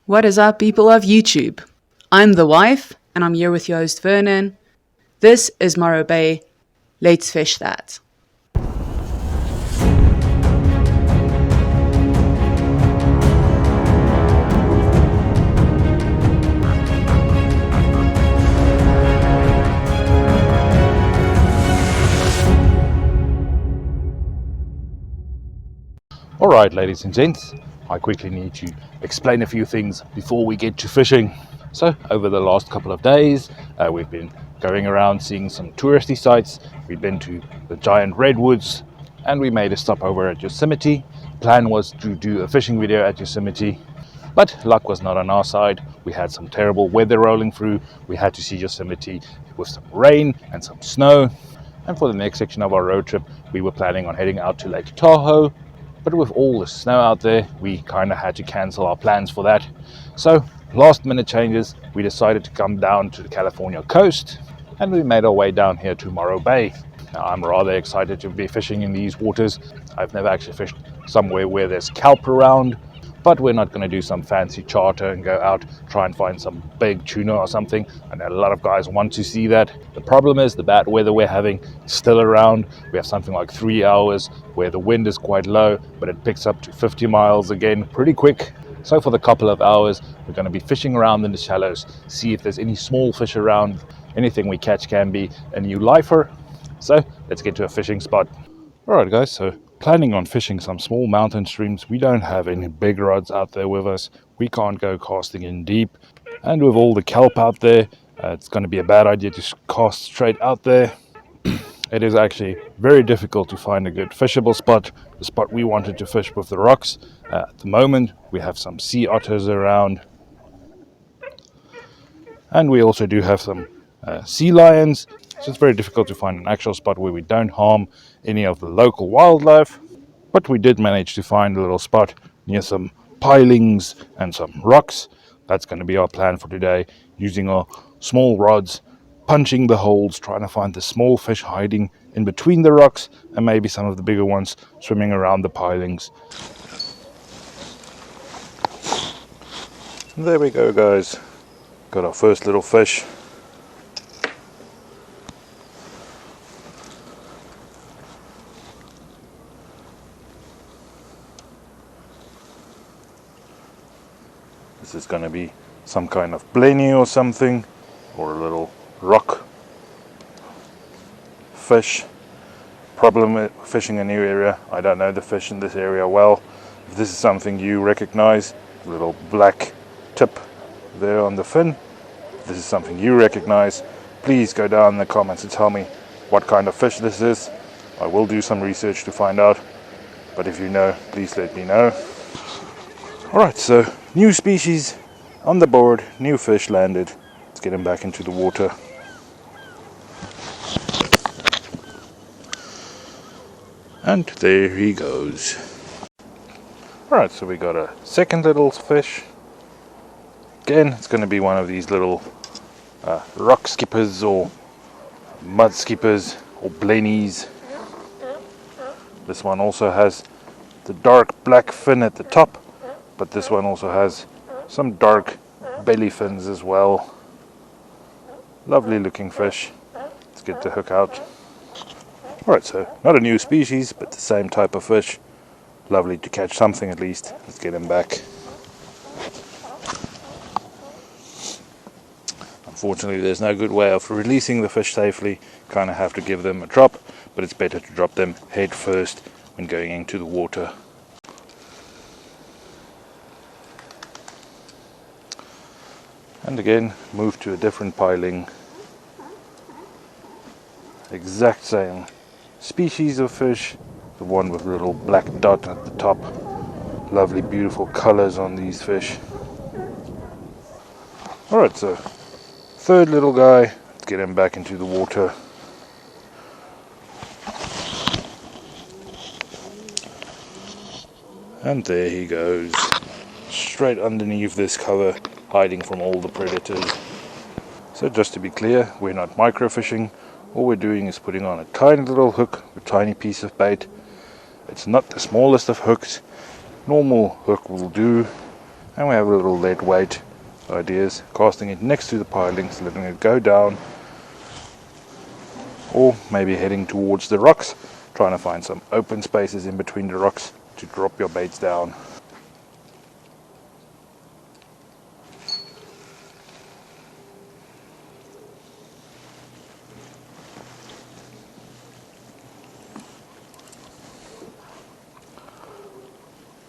What is up, people of YouTube? I'm the wife, and I'm here with your host Vernon. This is Morro Bay. Let's fish that. Alright, ladies and gents, I quickly need to explain a few things before we get to fishing. So over the last couple of days we've been going around seeing some touristy sites. We've been to the giant redwoods and we made a stop over at Yosemite. Plan was to do a fishing video at Yosemite, but luck was not on our side. We had some terrible weather rolling through. We had to see Yosemite with some rain and some snow, and for the next section of our road trip we were planning on heading out to Lake Tahoe. But with all the snow out there, we kind of had to cancel our plans for that. So, last minute changes, we decided to come down to the California coast and we made our way down here to Morro Bay. Now, I'm rather excited to be fishing in these waters. I've never actually fished somewhere where there's kelp around, but we're not going to do some fancy charter and go out try and find some big tuna or something. I know a lot of guys want to see that. The problem is the bad weather we're having is still around. We have something like 3 hours where the wind is quite low, but it picks up to 50 miles again pretty quick. So for the couple of hours we're going to be fishing around in the shallows, see if there's any small fish around. Anything we catch can be a new lifer. So let's get to a fishing spot. Alright guys, so planning on fishing some small mountain streams. We don't have any big rods out there with us. We can't go casting in deep, and with all the kelp out there, it's going to be a bad idea to cast straight out there. It is actually very difficult to find a good fishable spot. The spot we wanted to fish with the rocks. At the moment we have some sea otters around, and we also do have some sea lions. So it's very difficult to find an actual spot where we don't harm any of the local wildlife. But we did manage to find a little spot near some pilings and some rocks. That's going to be our plan for today, using our small rods, punching the holes, trying to find the small fish hiding in between the rocks, and maybe some of the bigger ones swimming around the pilings. And there we go guys, got our first little fish. This is going to be some kind of blenny or something, or a little rock fish. Problem with fishing a new area, I don't know the fish in this area well. If this is something you recognize, the little black tip there on the fin, if this is something you recognize, please go down in the comments and tell me what kind of fish this is. I will do some research to find out, but if you know, please let me know. Alright, so new species on the board, new fish landed. Let's get him back into the water. And there he goes. Alright, so we got a second little fish. Again, it's going to be one of these little rock skippers or mud skippers or blennies. This one also has the dark black fin at the top, but this one also has some dark belly fins as well. Lovely looking fish. Let's get the hook out. Alright, so not a new species, but the same type of fish. Lovely to catch something at least. Let's get him back. Unfortunately, there's no good way of releasing the fish safely. Kind of have to give them a drop, but it's better to drop them head first when going into the water. And again, move to a different piling. Exact same species of fish. The one with a little black dot at the top. Lovely, beautiful colors on these fish. Alright, so third little guy. Let's get him back into the water. And there he goes. Straight underneath this cover, hiding from all the predators. So just to be clear, we're not microfishing. All we're doing is putting on a tiny little hook, a tiny piece of bait. It's not the smallest of hooks. Normal hook will do, And we have a little lead weight ideas, casting it next to the pilings, letting it go down, or maybe heading towards the rocks, trying to find some open spaces in between the rocks to drop your baits down.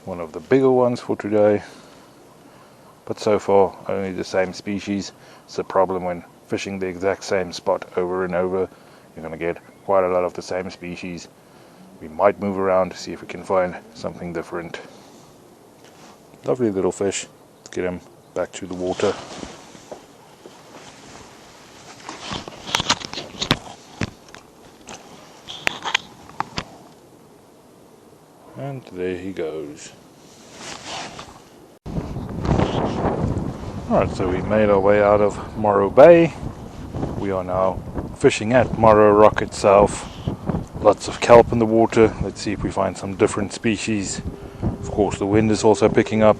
One of the bigger ones for today, but so far only the same species. It's a problem when fishing the exact same spot over and over. You're going to get quite a lot of the same species. We might move around to see if we can find something different. Lovely little fish. Let's get him back to the water. And there he goes. Alright, so we made our way out of Morro Bay. We are now fishing at Morro Rock itself. Lots of kelp in the water. Let's see if we find some different species. Of course, the wind is also picking up.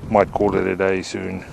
Might call it a day soon.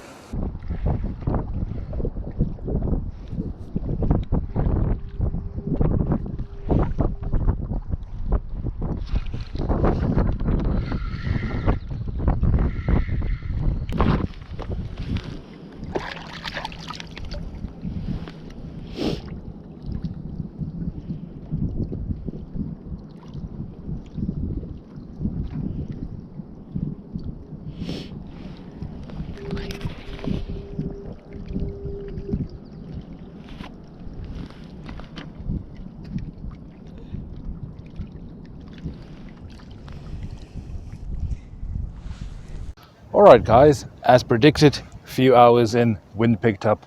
Alright guys, as predicted, a few hours in, wind picked up,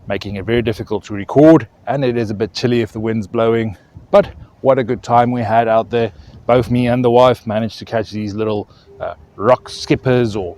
making it very difficult to record, and it is a bit chilly if the wind's blowing, but what a good time we had out there. Both me and the wife managed to catch these little rock skippers or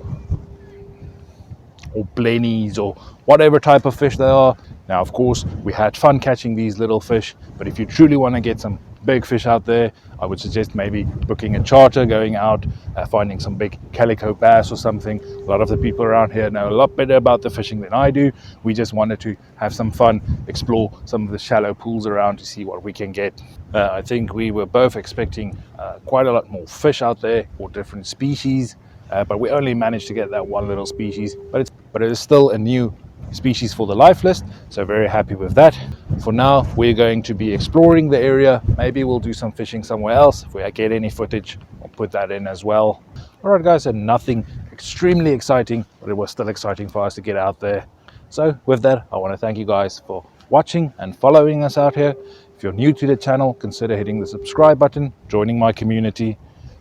blennies or whatever type of fish they are. Now of course we had fun catching these little fish, but if you truly want to get some big fish out there, I would suggest maybe booking a charter, going out, finding some big calico bass or something. A lot of the people around here know a lot better about the fishing than I do. We just wanted to have some fun, explore some of the shallow pools around to see what we can get. I think we were both expecting quite a lot more fish out there, or different species, but we only managed to get that one little species, but it is still a new species for the life list, so very happy with that. For now, we're going to be exploring the area. Maybe we'll do some fishing somewhere else. If we get any footage, I'll put that in as well. Alright guys, so nothing extremely exciting, but it was still exciting for us to get out there. So with that, I want to thank you guys for watching and following us out here. If you're new to the channel, consider hitting the subscribe button, joining my community.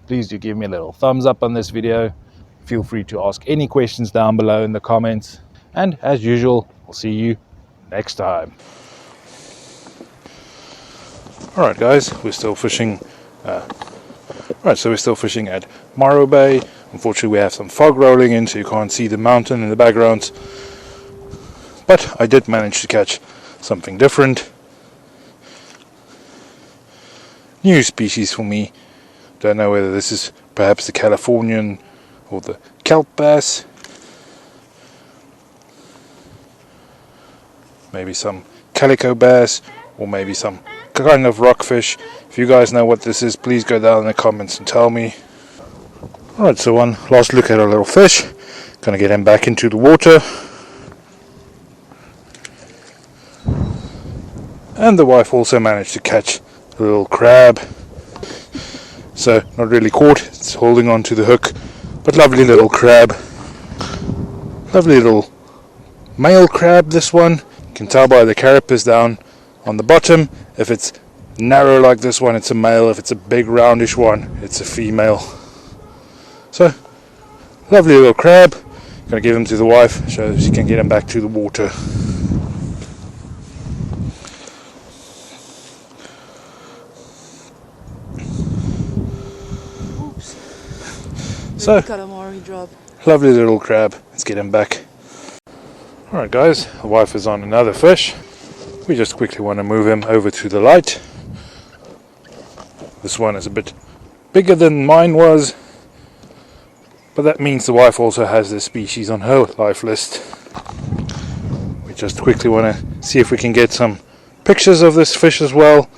Please do give me a little thumbs up on this video. Feel free to ask any questions down below in the comments. And as usual, I'll see you next time. Alright guys, we're still fishing. We're still fishing at Morro Bay. Unfortunately, we have some fog rolling in, so you can't see the mountain in the background. But I did manage to catch something different. New species for me. Don't know whether this is perhaps the Californian or the kelp bass. Maybe some calico bass, or maybe some kind of rockfish. If you guys know what this is, please go down in the comments and tell me. Alright, so one last look at our little fish. Gonna get him back into the water. And the wife also managed to catch a little crab. So, not really caught, it's holding on to the hook. But lovely little crab. Lovely little male crab, this one. You can tell by the carapace down on the bottom. If it's narrow like this one, it's a male. If it's a big roundish one, it's a female. So, lovely little crab. Gonna give him to the wife so she can get him back to the water. So, lovely little crab. Let's get him back. Alright guys, the wife is on another fish. We just quickly want to move him over to the light. This one is a bit bigger than mine was. but that means the wife also has this species on her life list. We just quickly want to see if we can get some pictures of this fish as well.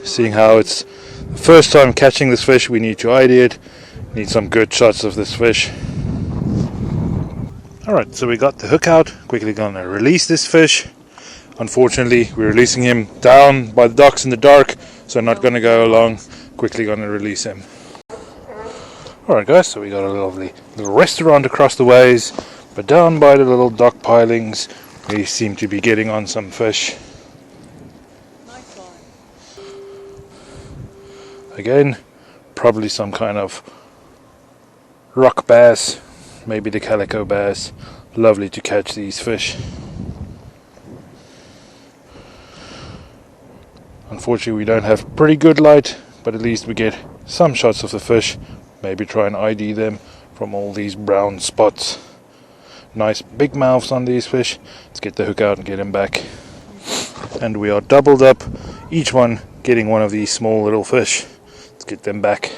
Seeing how it's the first time catching this fish, we need to ID it. Need some good shots of this fish. Alright, so we got the hook out. Quickly gonna release this fish. Unfortunately, we're releasing him down by the docks in the dark, so I'm not gonna go along. Quickly gonna release him. Alright guys, so we got a lovely little restaurant across the ways, but down by the little dock pilings we seem to be getting on some fish. Nice one. Again, probably some kind of rock bass, maybe the calico bass. Lovely to catch these fish. Unfortunately we don't have pretty good light, but at least we get some shots of the fish. Maybe try and ID them from all these brown spots. Nice big mouths on these fish. Let's get the hook out and get him back. And we are doubled up, each one getting one of these small little fish. Let's get them back.